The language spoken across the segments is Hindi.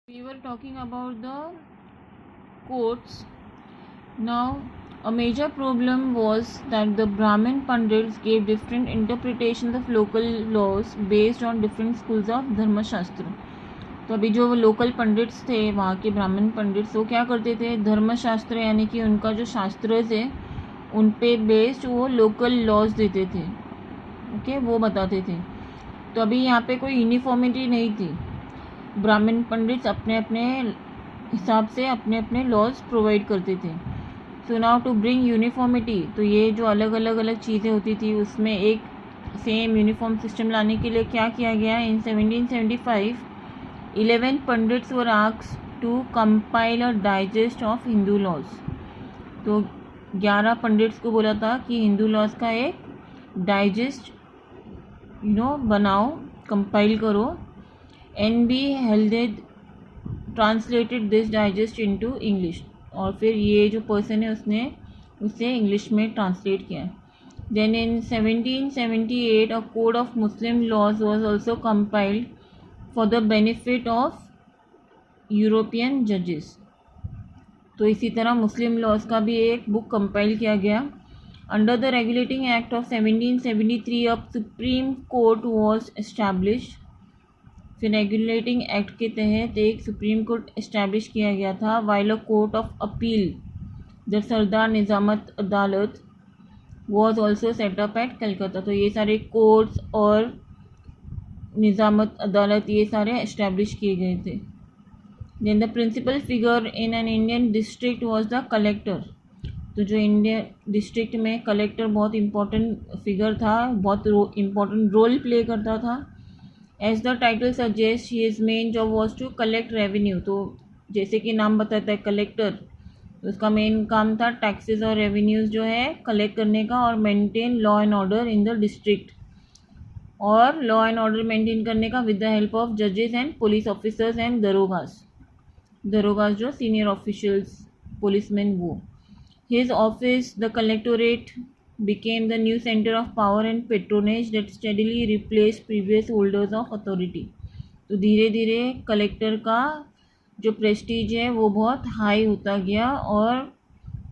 We were talking about the courts. Now, a major problem was that the Brahmin Pandits gave different interpretations of local laws based on different schools of धर्मशास्त्र. तो अभी जो लोकल पंडित्स थे वहाँ के ब्राह्मण पंडित्स वो क्या करते थे, धर्मशास्त्र यानी कि उनका जो शास्त्र थे उन पे बेस्ड वो लोकल लॉज देते थे. ओके, वो बताते थे. तो अभी यहाँ पे कोई यूनिफॉर्मिटी नहीं थी. ब्राह्मण पंडित्स अपने अपने हिसाब से अपने अपने लॉज प्रोवाइड करते थे. So now to bring uniformity, तो ये जो अलग अलग चीज़ें होती थी उसमें एक सेम यूनिफॉर्म सिस्टम लाने के लिए क्या किया गया. In 1775 11 pandits were asked to compile a digest of Hindu laws. तो 11 पंडित्स को बोला था कि हिंदू लॉज का एक डाइजेस्ट बनाओ, कंपाइल करो. NB Halhed translated this digest into English, और फिर ये जो पर्सन है उसने उसे इंग्लिश में ट्रांसलेट किया. Then in 1778 a code of Muslim laws was also compiled for the benefit of European जजेस. तो इसी तरह मुस्लिम लॉज का भी एक बुक कंपाइल किया गया. Under the regulating act of 1773 a supreme court was established. फिर रेगुलेटिंग एक्ट के तहत एक सुप्रीम कोर्ट इस्टेब्लिश किया गया था. While a court of appeal the Sadar Nizamat Adalat was also set up at Calcutta. तो ये सारे कोर्ट्स और निज़ामत अदालत ये सारे इस्टेब्लिश किए गए थे. Then the principal figure in an Indian district was the collector. तो जो इंडियन डिस्ट्रिक्ट में कलेक्टर बहुत इम्पोर्टेंट फिगर था, बहुत इम्पोर्टेंट रोल प्ले करता था. As the title suggest his main job was to collect revenue. तो जैसे कि नाम बताता है कलेक्टर, तो उसका मेन काम था टैक्सेस और रेवेन्यूज़ जो है कलेक्ट करने का और maintain law and order in the district, और लॉ एंड ऑर्डर मेंटेन करने का विद द हेल्प ऑफ जजेस एंड पुलिस ऑफिसर्स एंड दरोगास जो सीनियर ऑफिशियल्स पुलिसमैन वो. His office the collectorate became the new center of power and patronage that steadily replaced previous holders of authority. तो धीरे धीरे कलेक्टर का जो प्रेस्टीज है वो बहुत हाई होता गया और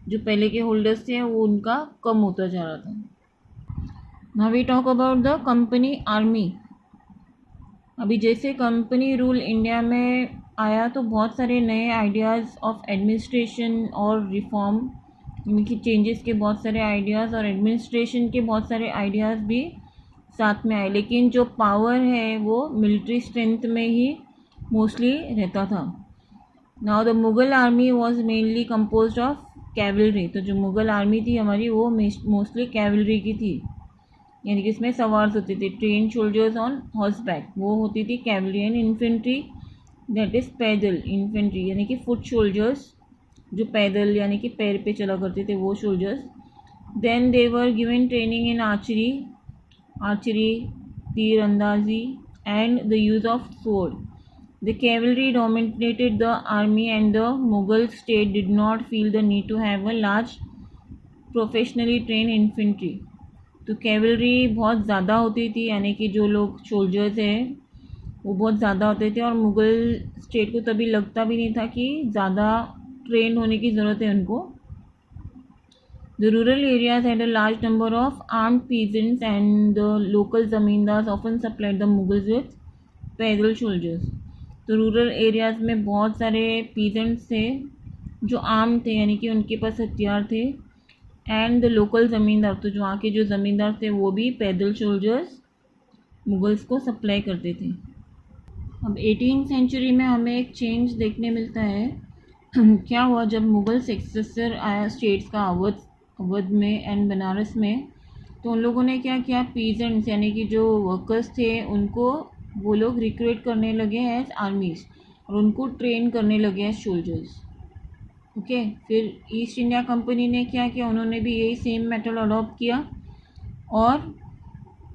जो पहले के होल्डर्स थे वो उनका कम होता जा रहा था. Now we talk about the company army. अभी जैसे कंपनी रूल इंडिया में आया तो बहुत सारे नए आइडियाज़ ऑफ एडमिनिस्ट्रेशन और रिफॉर्म, इनकी चेंजेस के बहुत सारे आइडियाज़ और एडमिनिस्ट्रेशन के बहुत सारे आइडियाज़ भी साथ में आए. लेकिन जो पावर है वो मिलिट्री स्ट्रेंथ में ही मोस्टली रहता था. Now the Mughal army was mainly composed of cavalry. तो जो मुग़ल आर्मी थी हमारी वो मोस्टली कैवलरी की थी, यानी कि इसमें सवार होते थे. Train soldiers on horse back वो होती थी cavalry. And infantry that is पैदल इन्फेंट्री, यानी कि फुट सोल्जर्स जो पैदल यानी कि पैर पे चला करते थे वो soldiers. Then they were given training in archery तीर अंदाजी and the use of sword. The cavalry dominated the army and the Mughal state did not feel the need to have a large professionally train infantry. तो कैवलरी बहुत ज़्यादा होती थी, यानी कि जो लोग सोल्जर्स हैं वो बहुत ज़्यादा होते थे, और मुग़ल स्टेट को तभी लगता भी नहीं था कि ज़्यादा ट्रेन होने की ज़रूरत है उनको. The rural areas had a large number of armed peasants and the local zamindars often supplied the Mughals with पैदल सोल्जर्स. तो रूरल एरियाज़ में बहुत सारे पीजेंट्स थे जो आर्म थे, यानी कि उनके पास हथियार थे. एंड द लोकल ज़मींदार, तो जो वहाँ के जो ज़मींदार थे वो भी पैदल सोल्जर्स मुगल्स को सप्लाई करते थे. अब 18th सेंचुरी में हमें एक चेंज देखने मिलता है. क्या हुआ जब मुग़ल सक्सेसर आया स्टेट्स का अवध में एंड बनारस में, तो उन लोगों ने क्या किया, पीजेंट्स यानी कि जो वर्कर्स थे उनको वो लोग रिक्रूट करने लगे एज आर्मीज़ और उनको ट्रेन करने लगे एज सोल्जर्स. ओके, फिर ईस्ट इंडिया कंपनी ने क्या किया, उन्होंने भी यही सेम मेथड अडॉप्ट किया और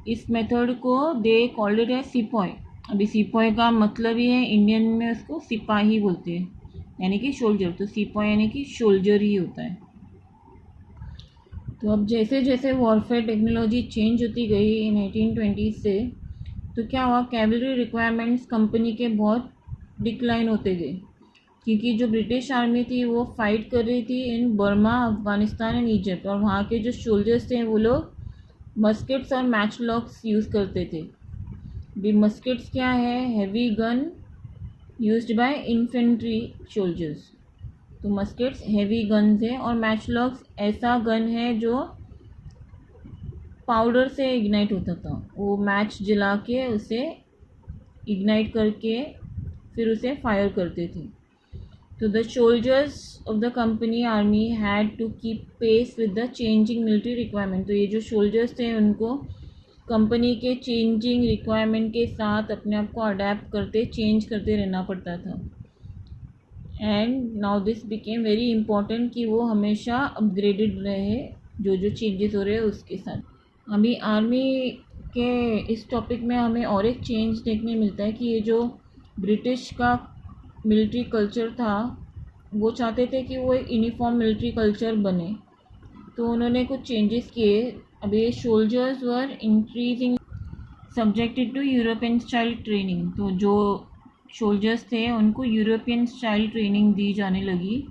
इस मेथड को they called it as sepoy. अभी सिपॉय का मतलब ही है, इंडियन में उसको सिपाही बोलते हैं यानी कि सोल्जर. तो सिपॉय यानी कि सोल्जर ही होता है. तो अब जैसे जैसे वॉरफेयर टेक्नोलॉजी चेंज होती गई इन 1820 से, तो क्या हुआ, कैवलरी रिक्वायरमेंट्स कंपनी के बहुत डिक्लाइन होते गए, क्योंकि जो ब्रिटिश आर्मी थी वो फाइट कर रही थी इन बर्मा, अफ़गानिस्तान एंड इजिप्ट, और वहाँ के जो सोल्जर्स थे वो लोग मस्केट्स और मैच लॉक्स यूज़ करते थे। भी मस्केट्स क्या है? Heavy gun used by infantry soldiers. तो मस्केट्स हैवी गन्स है, और मैच लॉक्स ऐसा गन है जो पाउडर से इग्नाइट होता था। वो मैच जला के उसे इग्नाइट करके फिर उसे फायर करते थे। तो the soldiers of the company army had to keep pace with the changing military requirement. तो ये जो सोल्जर्स थे उनको कंपनी के चेंजिंग रिक्वायरमेंट के साथ अपने आप को अडेप्ट करते, चेंज करते रहना पड़ता था। And now this became very important कि वो हमेशा अपग्रेडेड रहे जो जो चेंजेस हो रहे हैं उसके साथ। अभी आर्मी के इस टॉपिक में हमें और एक चेंज देखने मिलता है कि ये जो ब्रिटिश का मिलिट्री कल्चर था वो चाहते थे कि वो एक यूनिफॉर्म मिलिट्री कल्चर बने, तो उन्होंने कुछ चेंजेस किए। अभी soldiers were increasing subjected to European style training. तो जो सोल्जर्स थे उनको यूरोपियन स्टाइल ट्रेनिंग दी जाने लगी।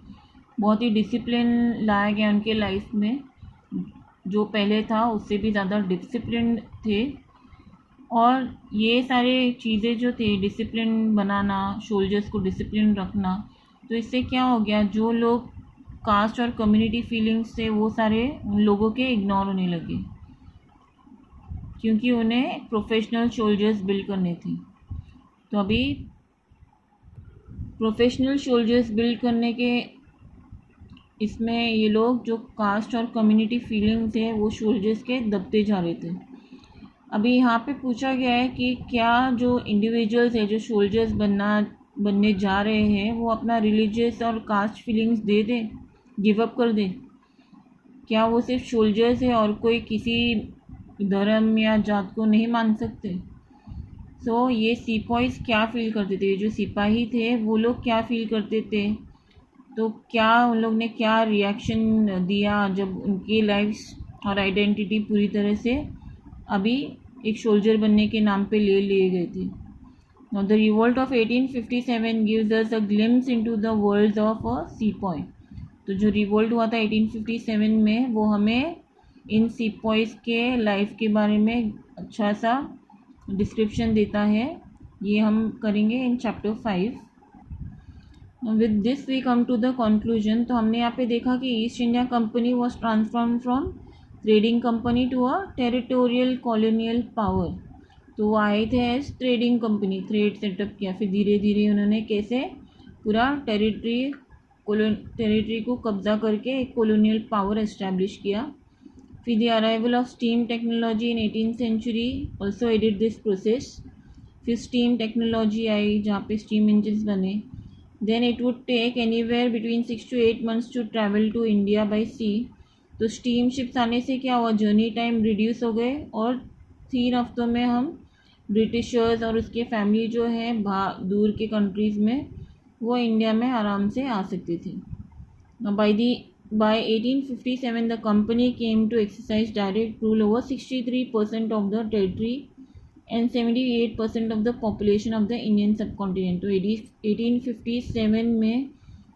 बहुत ही डिसिप्लिन लाया गया उनके लाइफ में, जो पहले था उससे भी ज़्यादा डिसिप्लिन थे। और ये सारे चीज़ें जो थे, डिसिप्लिन बनाना, सोल्जर्स को डिसिप्लिन रखना, तो इससे क्या हो गया, जो लोग कास्ट और कम्युनिटी फीलिंग्स थे वो सारे उन लोगों के इग्नोर होने लगे, क्योंकि उन्हें प्रोफेशनल सोल्जर्स बिल्ड करने थे। तो अभी प्रोफेशनल सोल्जर्स बिल्ड करने के इसमें ये लोग जो कास्ट और कम्युनिटी फीलिंग्स है वो सोल्जर्स के दबते जा रहे थे। अभी यहाँ पे पूछा गया है कि क्या जो इंडिविजुअल्स है जो सोल्जर्स बनने जा रहे हैं वो अपना रिलीजियस और कास्ट फीलिंग्स दे दे, गिव अप कर दे? क्या वो सिर्फ सोल्जर्स है और कोई किसी धर्म या जात को नहीं मान सकते? सो ये सिपाहीज क्या फील करते थे, जो सिपाही थे वो लोग क्या फील करते थे? तो क्या उन लोग ने क्या रिएक्शन दिया जब उनकी लाइफ्स और आइडेंटिटी पूरी तरह से अभी एक सोल्जर बनने के नाम पे ले लिए गए थे? Now the revolt of 1857 gives us a glimpse into the world of a sepoy. तो जो रिवोल्ट हुआ था 1857 में वो हमें इन सिपॉइज के लाइफ के बारे में अच्छा सा डिस्क्रिप्शन देता है। ये हम करेंगे in chapter 5। With this we come to the conclusion. तो हमने यहाँ पे देखा कि East India Company was transform from trading company to a territorial colonial power. तो वो आए थे as trading company, trade setup किया, फिर धीरे धीरे उन्होंने कैसे पूरा टेरिटरी को कब्जा करके एक कॉलोनियल पावर एस्टैब्लिश किया। फिर the arrival of steam technology in 18th century also added this process. फिर स्टीम टेक्नोलॉजी आई जहाँ पे स्टीम इंजन्स बने। Then it would take anywhere between 6 to 8 months to travel to India by sea. तो स्टीम शिप्स आने से क्या हुआ, जर्नी टाइम रिड्यूस हो गए और 3 हफ्तों में हम ब्रिटिशर्स और उसके फैमिली जो है दूर के कंट्रीज़ में वो इंडिया में आराम से आ सकते थे। By 1857 the company came to exercise direct rule over 63% of the territory and 78% of the population of the Indian subcontinent. तो 1857 में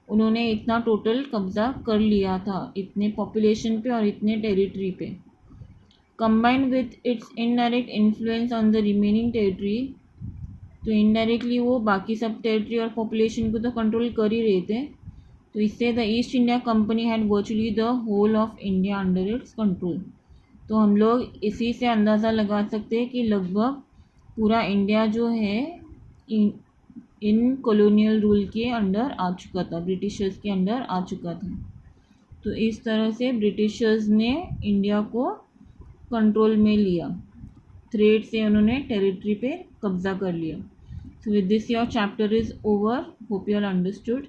उन्होंने इतना टोटल कब्जा कर लिया था, इतने पॉपुलेशन पे और इतने टेरिटरी पे। Combined with its indirect influence on the remaining territory, तो इनडायरेक्टली वो बाकी सब टेरिटरी और पॉपुलेशन को तो कंट्रोल कर ही रहे थे। तो इससे the East India Company had virtually the whole of India under its control. तो हम लोग इसी से अंदाज़ा लगा सकते हैं कि लगभग पूरा इंडिया जो है इन कॉलोनियल रूल के अंडर आ चुका था, ब्रिटिशर्स के अंडर आ चुका था। तो इस तरह से ब्रिटिशर्स ने इंडिया को कंट्रोल में लिया, थ्रेड से उन्होंने टेरिटरी पे कब्जा कर लिया। So with this your chapter is over, hope you are understood.